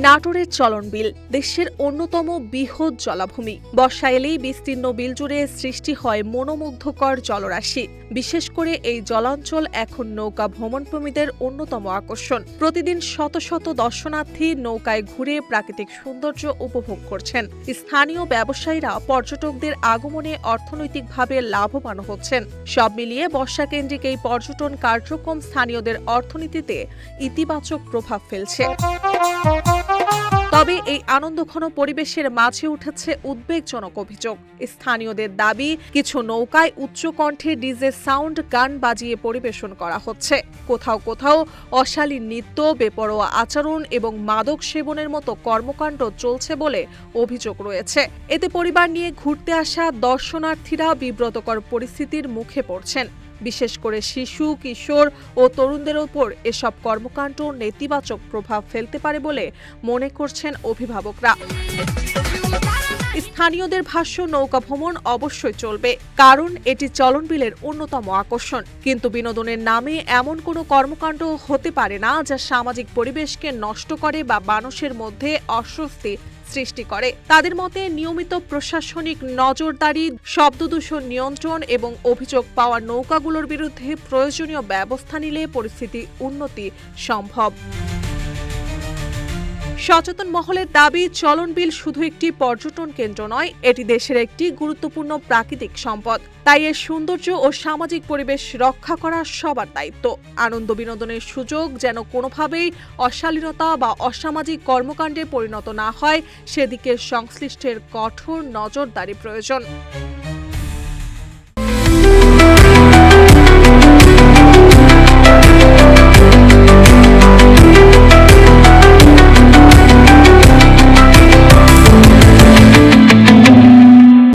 নাটোরের চলন বিল দেশের অন্যতম বৃহৎ জলাভূমি। বর্ষা এলেই বিস্তীর্ণ বিল জুড়ে সৃষ্টি হয় মনোমুগ্ধকর জলরাশি। বিশেষ করে এই জলাঞ্চল এখন নৌকা ভ্রমণপ্রেমীদের অন্যতম আকর্ষণ। প্রতিদিন শত শত দর্শনার্থী নৌকায় ঘুরে প্রাকৃতিক সৌন্দর্য উপভোগ করছেন। স্থানীয় ব্যবসায়ীরা পর্যটকদের আগমনে অর্থনৈতিকভাবে লাভবান হচ্ছেন। সব মিলিয়ে বর্ষাকেন্দ্রিক এই পর্যটন কার্যক্রম স্থানীয়দের অর্থনীতিতে ইতিবাচক প্রভাব ফেলছে। তবে এই আনন্দঘন পরিবেশের মাঝে উঠেছে উদ্বেগজনক অভিযোগ। স্থানীয়দের দাবি, কিছু নৌকায় উচ্চকণ্ঠে ডিজে সাউন্ড গান বাজিয়ে পরিবেশন করা হচ্ছে। কোথাও কোথাও অশালীন নৃত্য, বেপরোয়া আচরণ এবং মাদক সেবনের মতো কর্মকাণ্ড চলছে বলে অভিযোগ রয়েছে। এতে পরিবার নিয়ে ঘুরতে আসা দর্শনার্থীরা বিব্রতকর পরিস্থিতির মুখে পড়ছেন। বিশেষ করে শিশু, কিশোর ও তরুণদের ওপর এসব কর্মকাণ্ড নেতিবাচক প্রভাব ফেলতে পারে বলে মনে করছেন অভিভাবকরা। স্থানীয়দের ভাষ্য, নৌকা ভ্রমণ অবশ্যই চলবে, কারণ এটি চলন বিলের অন্যতম আকর্ষণ। কিন্তু বিনোদনের নামে এমন কোনো কর্মকাণ্ড হতে পারে না যা সামাজিক পরিবেশকে নষ্ট করে বা মানুষের মধ্যে অস্বস্তি সৃষ্টি করে। তাদের মতে, নিয়মিত প্রশাসনিক নজরদারি, শব্দদূষণ নিয়ন্ত্রণ এবং অভিযোগ পাওয়া নৌকাগুলোর বিরুদ্ধে প্রয়োজনীয় ব্যবস্থা নিলে পরিস্থিতি উন্নতি সম্ভব। সচেতন মহলের দাবি, চলন বিল শুধু একটি পর্যটন কেন্দ্র নয়, এটি দেশের একটি গুরুত্বপূর্ণ প্রাকৃতিক সম্পদ। তাই এর সৌন্দর্য ও সামাজিক পরিবেশ রক্ষা করা সবার দায়িত্ব। আনন্দ বিনোদনের সুযোগ যেন কোনোভাবেই অশালীনতা বা অসামাজিক কর্মকাণ্ডে পরিণত না হয়, সেদিকে সংশ্লিষ্টের কঠোর নজরদারি প্রয়োজন।